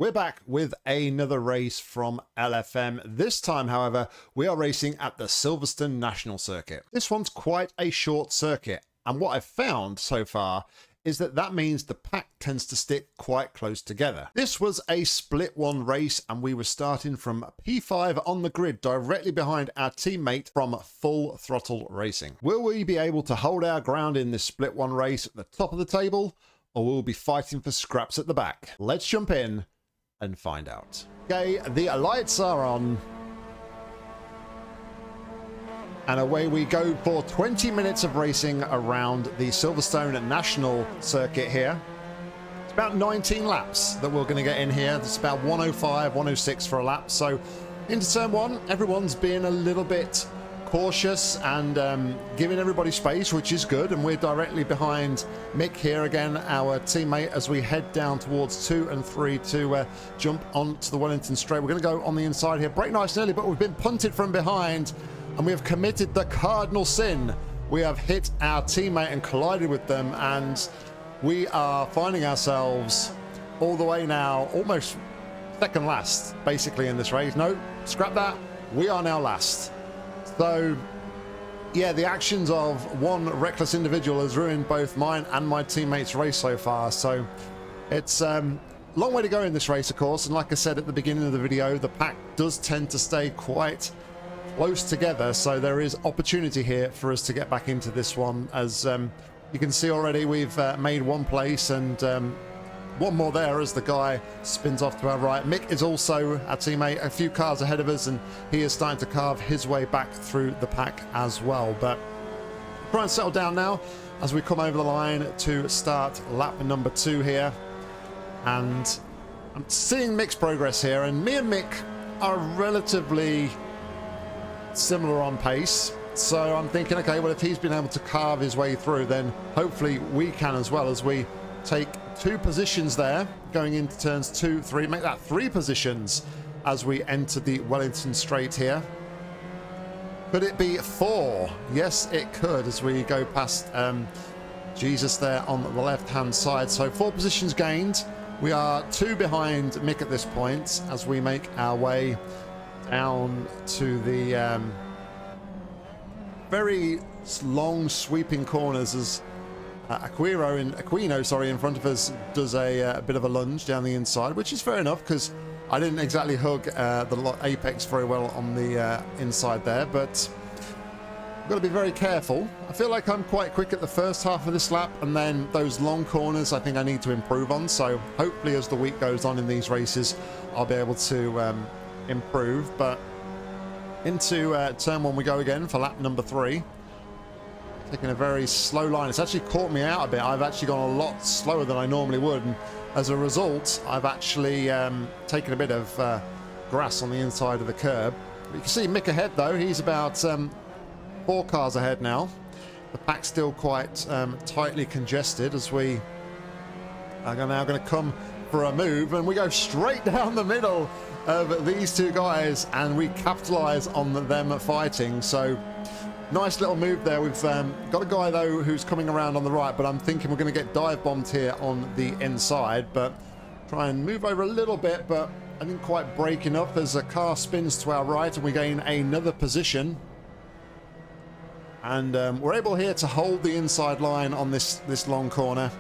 We're back with another race from LFM. This time, however, we are racing at the Silverstone National circuit. This one's quite a short circuit, and what I've found so far is that means the pack tends to stick quite close together. This was a split one race, and we were starting from P5 on the grid directly behind our teammate from Full Throttle Racing. Will we be able to hold our ground in this split one race at the top of the table, or will we be fighting for scraps at the back? Let's jump in and find out. Okay, the lights are on. And away we go for 20 minutes of racing around the Silverstone National circuit here. It's about 19 laps that we're going to get in here. It's about 105, 106 for a lap. So into turn one, everyone's being a little bit cautious and giving everybody space, which is good. And we're directly behind Mick here again, our teammate, as we head down towards 2 and 3 to jump onto the Wellington straight. We're going to go on the inside here, break nice and early, but we've been punted from behind and we have committed the cardinal sin. We have hit our teammate and collided with them, and we are finding ourselves all the way now almost second last basically in this race. No, scrap that, we are now last. So, yeah, the actions of one reckless individual has ruined both mine and my teammates' race so far. So, it's a long way to go in this race, of course. And like I said at the beginning of the video, the pack does tend to stay quite close together. So there is opportunity here for us to get back into this one. As you can see already, we've made one place and one more there as the guy spins off to our right. Mick is also our teammate, a few cars ahead of us, and he is starting to carve his way back through the pack as well. But try and settle down now as we come over the line to start lap number 2 here. And I'm seeing Mick's progress here, and me and Mick are relatively similar on pace. So I'm thinking, okay, well, if he's been able to carve his way through, then hopefully we can as well, as we take 2 positions there going into turns 2, 3, make that 3 positions as we enter the Wellington straight here. Could it be 4? Yes, it could, as we go past Jesus there on the left hand side. So 4 positions gained. We are 2 behind Mick at this point as we make our way down to the very long sweeping corners as Aquino in front of us does a bit of a lunge down the inside, which is fair enough because I didn't exactly hug the apex very well on the inside there, but I've got to be very careful. I feel like I'm quite quick at the first half of this lap, and then those long corners I think I need to improve on. So hopefully as the week goes on in these races I'll be able to improve. But into turn 1 we go again for lap number 3. Taking a very slow line. It's actually caught me out a bit. I've actually gone a lot slower than I normally would, and as a result I've actually taken a bit of grass on the inside of the curb. You can see Mick ahead though. He's about 4 cars ahead now. The pack's still quite tightly congested as we are now going to come for a move, and we go straight down the middle of these 2 guys and we capitalize on them fighting. So nice little move there. We've got a guy though who's coming around on the right, but I'm thinking we're going to get dive bombed here on the inside. But try and move over a little bit, but I didn't quite break enough as a car spins to our right and we gain another position. And we're able here to hold the inside line on this long corner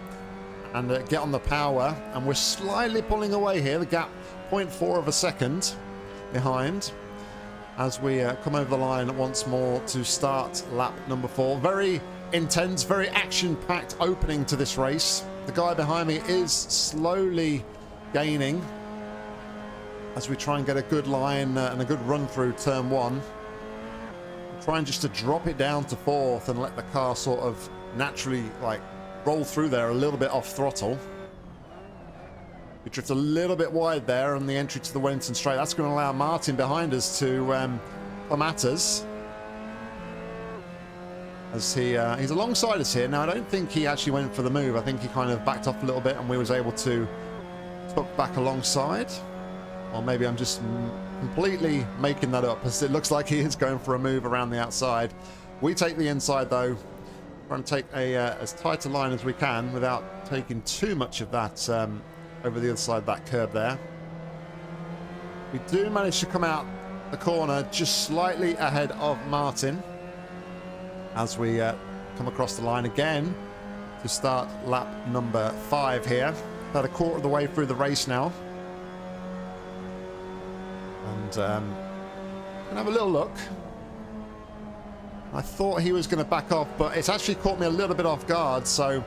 and get on the power, and we're slightly pulling away here. The gap 0.4 of a second behind as we come over the line once more to start lap number 4. Very intense, very action-packed opening to this race. The guy behind me is slowly gaining as we try and get a good line and a good run through turn 1. Trying just to drop it down to 4th and let the car sort of naturally like roll through there a little bit off throttle. We drift a little bit wide there on the entry to the Wellington straight. That's going to allow Martin behind us to come at us as he's alongside us here. Now I don't think he actually went for the move. I think he kind of backed off a little bit and we was able to tuck back alongside. Or maybe I'm just completely making that up, as it looks like he is going for a move around the outside. We take the inside though, try and take as tight a line as we can without taking too much of that over the other side of that curb there. We do manage to come out the corner just slightly ahead of Martin as we come across the line again to start lap number 5 here. About a quarter of the way through the race now. And gonna have a little look. I thought he was going to back off, but it's actually caught me a little bit off guard, so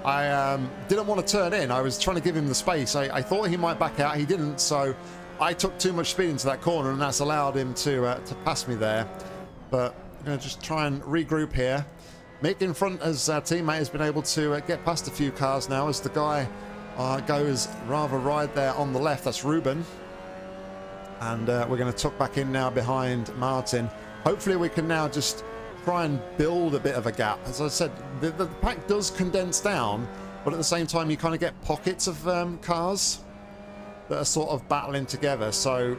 I didn't want to turn in. I was trying to give him the space. I thought he might back out. He didn't, so I took too much speed into that corner, and that's allowed him to pass me there. But I'm going to just try and regroup here. Mick in front as our teammate has been able to get past a few cars now as the guy goes rather wide there on the left. That's Ruben. And we're going to tuck back in now behind Martin. Hopefully we can now just try and build a bit of a gap. As I said, the pack does condense down, but at the same time you kind of get pockets of cars that are sort of battling together. So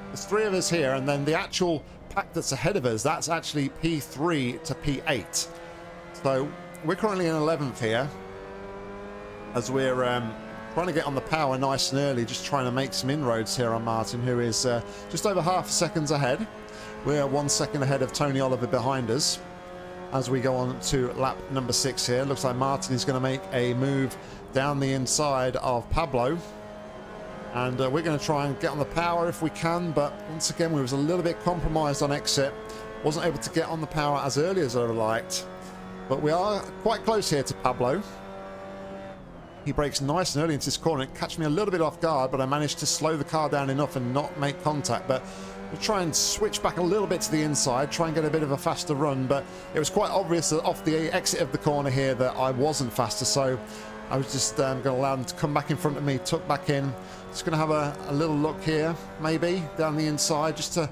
there's 3 of us here, and then the actual pack that's ahead of us, that's actually P3 to P8. So we're currently in 11th here as we're trying to get on the power nice and early, just trying to make some inroads here on Martin, who is just over half seconds ahead. We're 1 second ahead of Tony Oliver behind us as we go on to lap number 6 here. Looks like Martin is going to make a move down the inside of Pablo. And we're going to try and get on the power if we can, but once again we was a little bit compromised on exit. Wasn't able to get on the power as early as I would have liked. But we are quite close here to Pablo. He brakes nice and early into this corner. It catch me a little bit off guard, but I managed to slow the car down enough and not make contact. But we'll try and switch back a little bit to the inside, try and get a bit of a faster run. But it was quite obvious that off the exit of the corner here that I wasn't faster. So I was just going to allow them to come back in front of me, tuck back in. Just going to have a little look here, maybe, down the inside, just to...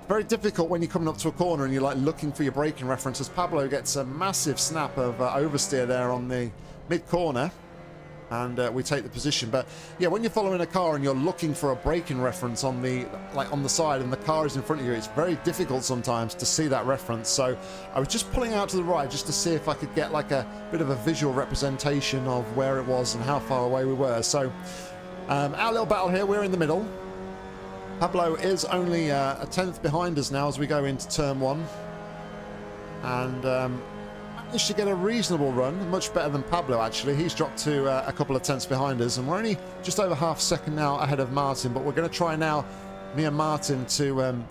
Very difficult when you're coming up to a corner and you're like looking for your braking references. Pablo gets a massive snap of oversteer there on the mid corner, and we take the position. But yeah, when you're following a car and you're looking for a braking reference on the side and the car is in front of you, it's very difficult sometimes to see that reference. So I was just pulling out to the right just to see if I could get like a bit of a visual representation of where it was and how far away we were. So our little battle here, we're in the middle. Pablo is only a 10th behind us now as we go into turn 1, and managed to get a reasonable run, much better than Pablo actually. He's dropped to a couple of tenths behind us, and we're only just over half second now ahead of Martin. But we're going to try now, me and Martin, to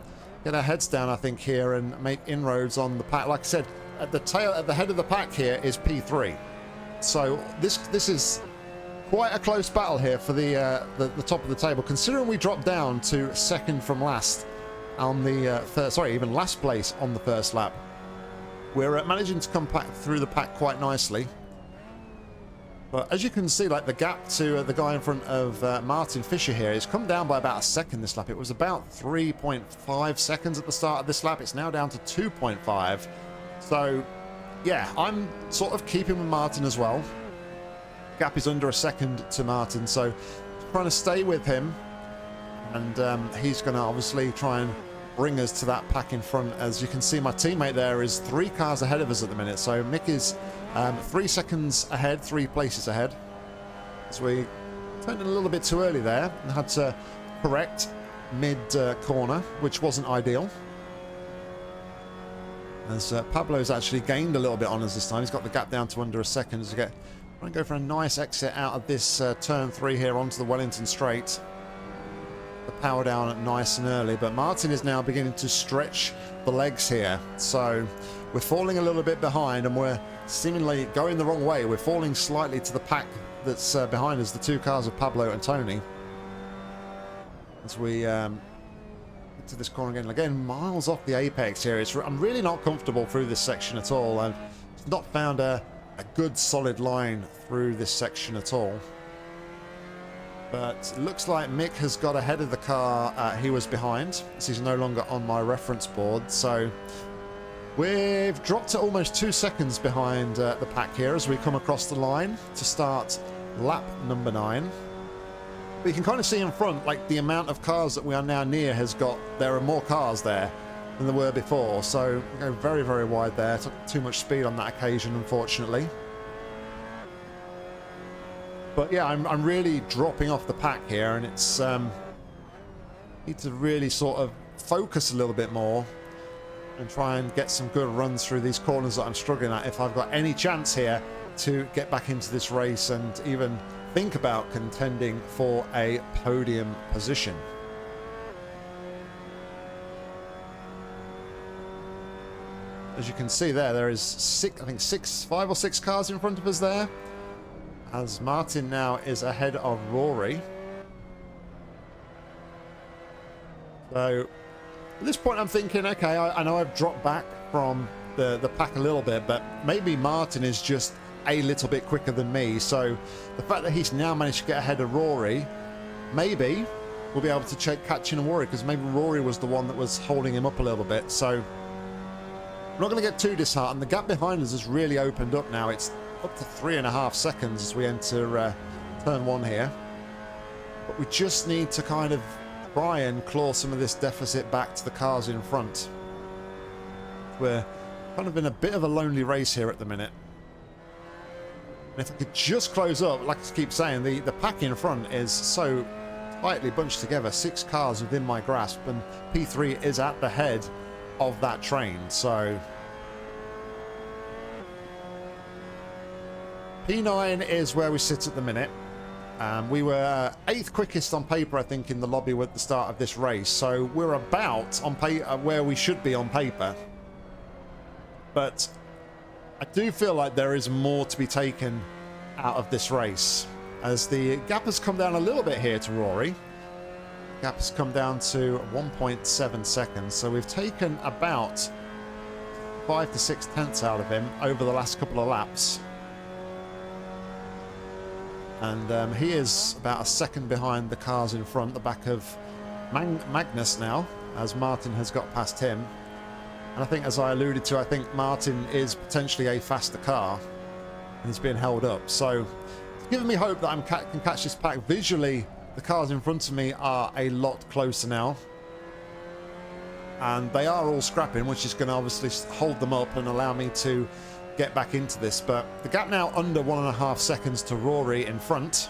get our heads down, I think, here and make inroads on the pack. Like I said, at the head of the pack here is P3, so this is quite a close battle here for the top of the table, considering we dropped down to second from last on the even last place on the first lap. We're managing to come back through the pack quite nicely, but as you can see, like the gap to the guy in front of Martin Fisher here has come down by about a second this lap. It was about 3.5 seconds at the start of this lap. It's now down to 2.5. So yeah, I'm sort of keeping with Martin as well. Gap is under a second to Martin, so trying to stay with him, and he's going to obviously try and bring us to that pack in front. As you can see, my teammate there is 3 cars ahead of us at the minute, so Mick is 3 seconds ahead, 3 places ahead, as we turned in a little bit too early there and had to correct mid corner, which wasn't ideal, as Pablo's actually gained a little bit on us this time. He's got the gap down to under a second as we get trying to go for a nice exit out of this turn 3 here onto the Wellington straight. The power down nice and early, but Martin is now beginning to stretch the legs here. So we're falling a little bit behind, and we're seemingly going the wrong way. We're falling slightly to the pack that's behind us, the 2 cars of Pablo and Tony. As we get to this corner again, miles off the apex here. I'm really not comfortable through this section at all. I've not found a good solid line through this section at all, but it looks like Mick has got ahead of the car he was behind, as he's no longer on my reference board. So we've dropped to almost 2 seconds behind the pack here as we come across the line to start lap number 9. But you can kind of see in front, like, the amount of cars that we are now near there are more cars there than there were before, so we go very, very wide there. Took too much speed on that occasion, unfortunately. But yeah, I'm really dropping off the pack here, and it's Need to really sort of focus a little bit more and try and get some good runs through these corners that I'm struggling at if I've got any chance here to get back into this race and even think about contending for a podium position. As you can see there is I think 5 or 6 cars in front of us there, as Martin now is ahead of Rory. So at this point I'm thinking, okay, I know I've dropped back from the pack a little bit, but maybe Martin is just a little bit quicker than me. So the fact that he's now managed to get ahead of Rory, maybe we'll be able to catch in Rory, because maybe Rory was the one that was holding him up a little bit. So I'm not going to get too disheartened. The gap behind us has really opened up now. It's up to 3.5 seconds as we enter turn 1 here. But we just need to kind of try and claw some of this deficit back to the cars in front. We're kind of in a bit of a lonely race here at the minute. And if I could just close up, like I keep saying, the pack in front is so tightly bunched together, 6 cars within my grasp, and P3 is at the head of that train. So P9 is where we sit at the minute. We were 8th quickest on paper, I think, in the lobby at the start of this race. So we're about on where we should be on paper. But I do feel like there is more to be taken out of this race, as the gap has come down a little bit here to Rory. The gap has come down to 1.7 seconds. So we've taken about 5 to 6 tenths out of him over the last couple of laps. And he is about a second behind the cars in front, the back of Magnus now, as Martin has got past him. And I think, as I alluded to, I think Martin is potentially a faster car, and he's being held up. So it's giving me hope that I can catch this pack. Visually, the cars in front of me are a lot closer now. And they are all scrapping, which is going to obviously hold them up and allow me to get back into this. But the gap now under 1.5 seconds to Rory in front.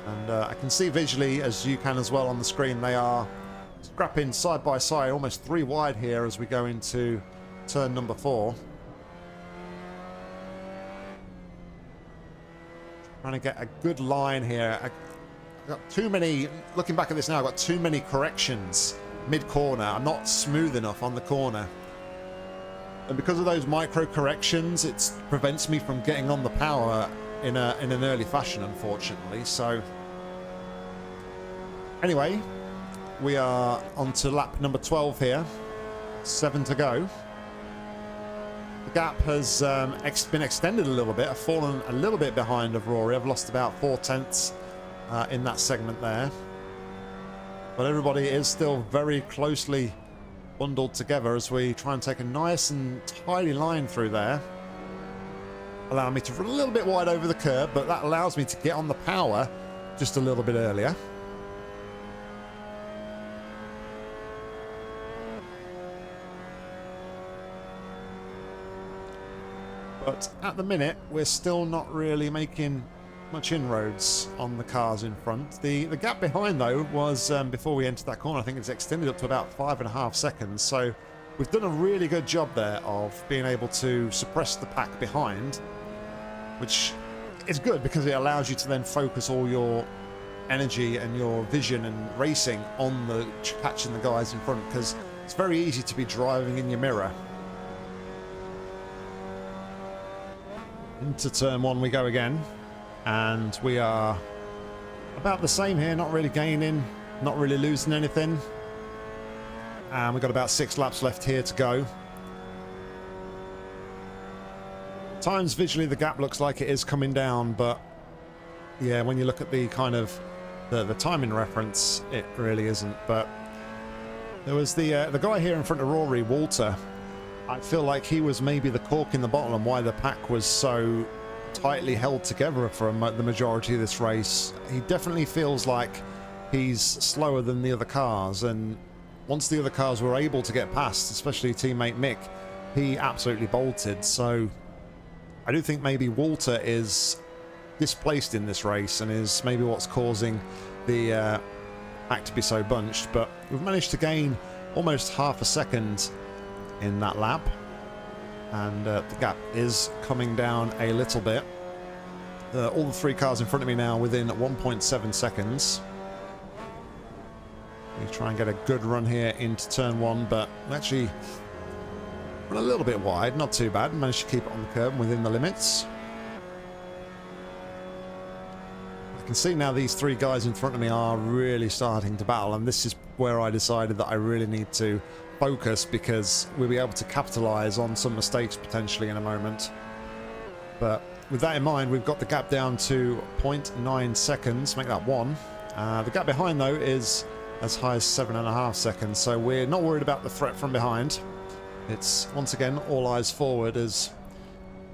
And I can see visually, as you can as well on the screen, they are scrapping side by side, almost 3 wide here as we go into turn number 4. Trying to get a good line here. I've got too many, looking back at this now, I've got too many corrections mid-corner. I'm not smooth enough on the corner. And because of those micro corrections, it prevents me from getting on the power in an early fashion, unfortunately. So anyway, we are on to lap number 12 here. 7 to go. The gap has been extended a little bit. I've fallen a little bit behind of Rory. I've lost about 4 tenths in that segment there. But everybody is still very closely bundled together as we try and take a nice and tidy line through there. Allow me to run a little bit wide over the curb, but that allows me to get on the power just a little bit earlier. But at the minute, we're still not really making much inroads on the cars in front. The gap behind, though, was before we entered that corner, I think it's extended up to about 5.5 seconds. So we've done a really good job there of being able to suppress the pack behind, which is good because it allows you to then focus all your energy and your vision and racing on catching the guys in front, because it's very easy to be driving in your mirror. Into turn 1 we go again, and we are about the same here, not really gaining, not really losing anything, and we've got about 6 laps left here to go. Times visually the gap looks like it is coming down, but yeah, when you look at the kind of the timing reference, it really isn't. But there was the guy here in front of Rory, Walter. I feel like he was maybe the cork in the bottle and why the pack was so tightly held together for the majority of this race. He definitely feels like he's slower than the other cars, and once the other cars were able to get past, especially teammate Mick, he absolutely bolted. So I do think maybe Walter is displaced in this race and is maybe what's causing the pack to be so bunched, but we've managed to gain almost half a second in that lap, and the gap is coming down a little bit. All the three cars in front of me now within 1.7 seconds. We try and get a good run here into turn one, but we actually run a little bit wide, not too bad. Managed to keep it on the curb and within the limits. I can see now these three guys in front of me are really starting to battle, and this is where I decided that I really need to focus, because we'll be able to capitalize on some mistakes potentially in a moment. But with that in mind, we've got the gap down to 0.9 seconds, make that 1. The gap behind though is as high as 7.5 seconds, so we're not worried about the threat from behind. It's once again all eyes forward, as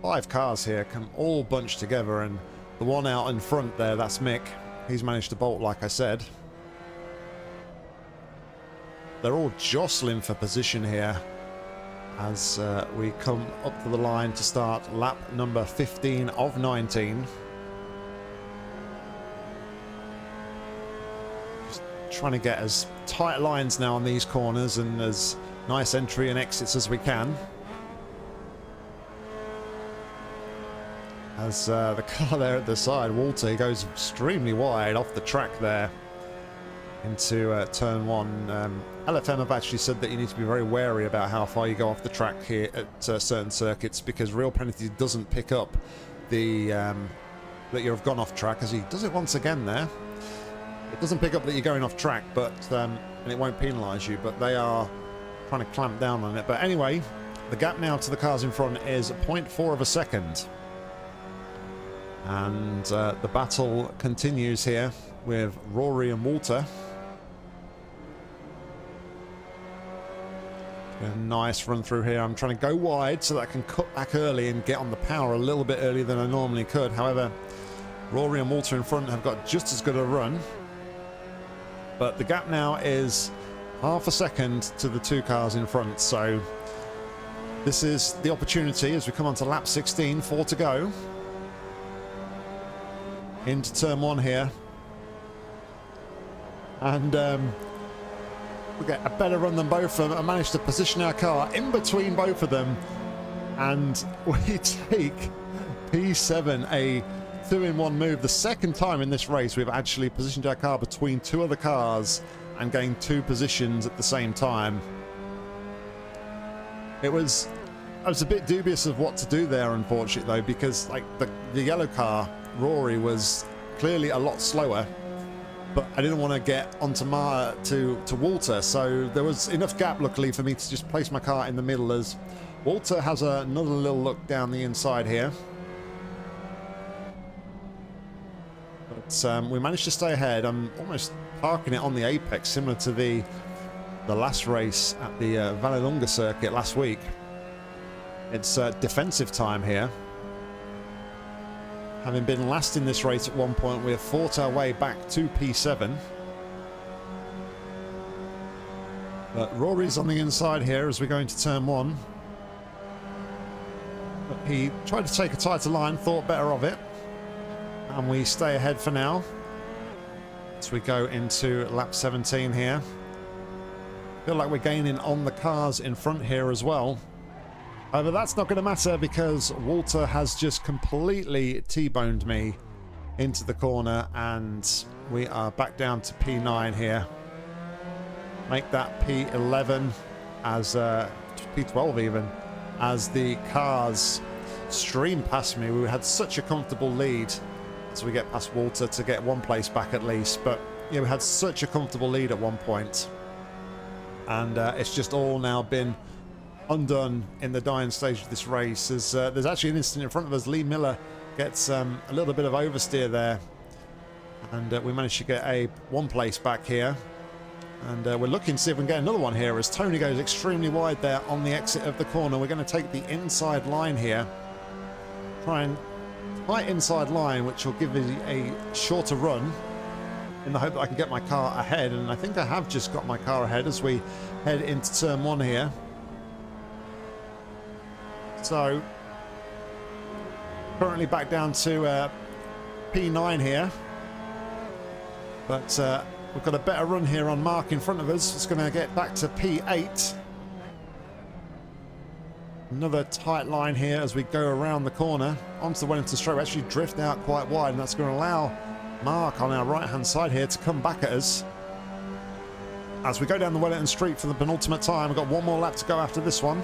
5 cars here can all bunch together, and the one out in front there, that's Mick. He's managed to bolt, like I said. They're all jostling for position here as we come up to the line to start lap number 15 of 19. Just trying to get as tight lines now on these corners and as nice entry and exits as we can. As the car there at the side, Walter, goes extremely wide off the track there into turn one. LFM have actually said that you need to be very wary about how far you go off the track here at certain circuits, because Real Penalty doesn't pick up the that you've gone off track, as he does it once again there. It doesn't pick up that you're going off track, but and it won't penalise you, but they are trying to clamp down on it. But anyway, the gap now to the cars in front is 0.4 of a second. And the battle continues here with Rory and Walter. A nice run through here. I'm trying to go wide so that I can cut back early and get on the power a little bit earlier than I normally could. However, Rory and Walter in front have got just as good a run. But the gap now is half a second to the 2 cars in front. So this is the opportunity as we come on to lap 16, 4 to go. Into turn 1 here, and we get a better run than both of them and manage to position our car in between both of them, and we take P7, a 2-in-1 move. The second time in this race we've actually positioned our car between 2 other cars and gained 2 positions at the same time. I was a bit dubious of what to do there, unfortunately, though, because like the yellow car, Rory, was clearly a lot slower, but I didn't want to get onto to Walter, so there was enough gap luckily for me to just place my car in the middle, as Walter has another little look down the inside here. But we managed to stay ahead. I'm almost parking it on the apex, similar to the last race at the Vallelunga circuit last week. It's defensive time here. Having been last in this race at one point, we have fought our way back to P7. But Rory's on the inside here as we go into turn 1. But he tried to take a tighter line, thought better of it. And we stay ahead for now as we go into lap 17 here. Feel like we're gaining on the cars in front here as well. But that's not going to matter, because Walter has just completely T-boned me into the corner, and we are back down to P9 here. Make that P11 as P12 even, as the cars stream past me. We had such a comfortable lead as we get past Walter to get 1 place back at least, but yeah, we had such a comfortable lead at one point, and it's just all now been undone in the dying stage of this race. As there's actually an incident in front of us. Lee Miller gets a little bit of oversteer there, and we managed to get a 1 place back here, and we're looking to see if we can get another one here as Tony goes extremely wide there on the exit of the corner. We're going to take the inside line here, try and tight inside line, which will give me a shorter run in the hope that I can get my car ahead, and I think I have just got my car ahead as we head into turn 1 here. So currently back down to P9 here. But we've got a better run here on Mark in front of us. It's going to get back to P8. Another tight line here as we go around the corner onto the Wellington straight. We actually drift out quite wide, and that's going to allow Mark on our right-hand side here to come back at us. As we go down the Wellington Street for the penultimate time, we've got one more lap to go after this one.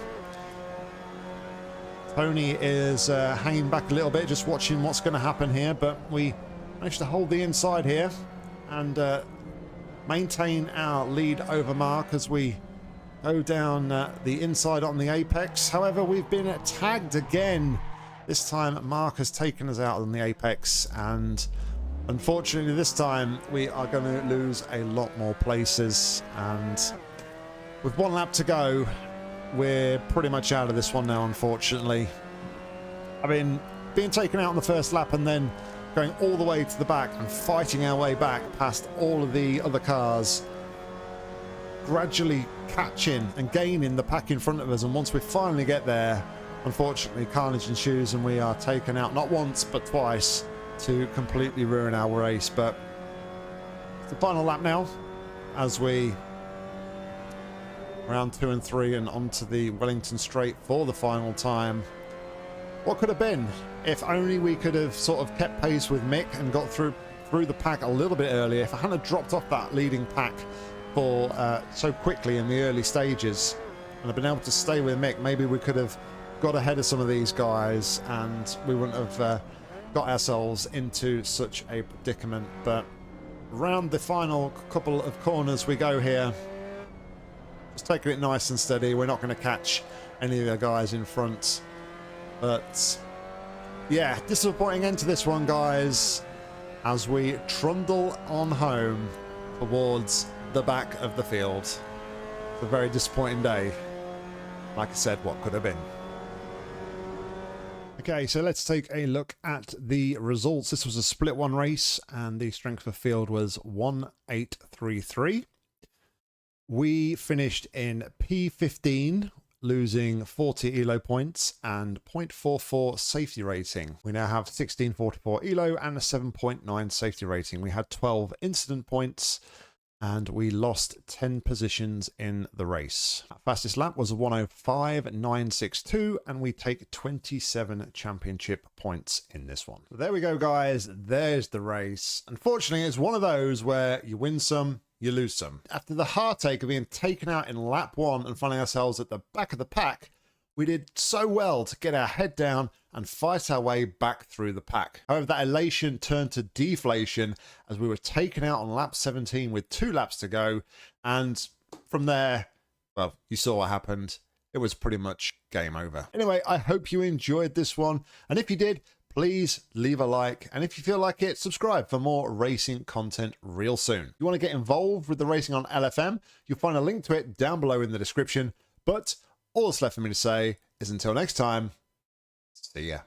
Tony is hanging back a little bit, just watching what's going to happen here, but we managed to hold the inside here and maintain our lead over Mark as we go down the inside on the apex. However, we've been tagged again. This time Mark has taken us out on the apex, and unfortunately this time we are going to lose a lot more places, and with one lap to go we're pretty much out of this one now, unfortunately. I mean, being taken out on the first lap and then going all the way to the back and fighting our way back past all of the other cars, gradually catching and gaining the pack in front of us, and once we finally get there, unfortunately carnage ensues and we are taken out not once but twice to completely ruin our race. But it's the final lap now as we round 2 and 3 and onto the Wellington Straight for the final time. What could have been if only we could have sort of kept pace with Mick and got through the pack a little bit earlier. If I hadn't dropped off that leading pack for so quickly in the early stages and I've been able to stay with Mick, maybe we could have got ahead of some of these guys and we wouldn't have got ourselves into such a predicament. But around the final couple of corners we go here, just taking it nice and steady. We're not going to catch any of the guys in front, but yeah, disappointing end to this one, guys, as we trundle on home towards the back of the field. It's a very disappointing day. Like I said, what could have been. Okay, so let's take a look at the results. This was a split one race and the strength of field was 1833. We finished in P15, losing 40 ELO points and 0.44 safety rating. We now have 1644 ELO and a 7.9 safety rating. We had 12 incident points and we lost 10 positions in the race. Our fastest lap was a 105.962 and we take 27 championship points in this one. So there we go, guys. There's the race. Unfortunately, it's one of those where you win some, you lose some. After the heartache of being taken out in lap 1 and finding ourselves at the back of the pack, we did so well to get our head down and fight our way back through the pack. However, that elation turned to deflation as we were taken out on lap 17 with 2 laps to go. And from there, well, you saw what happened. It was pretty much game over. Anyway, I hope you enjoyed this one. And if you did, please leave a like. And if you feel like it, subscribe for more racing content real soon. If you want to get involved with the racing on LFM, you'll find a link to it down below in the description. But all that's left for me to say is until next time, see ya.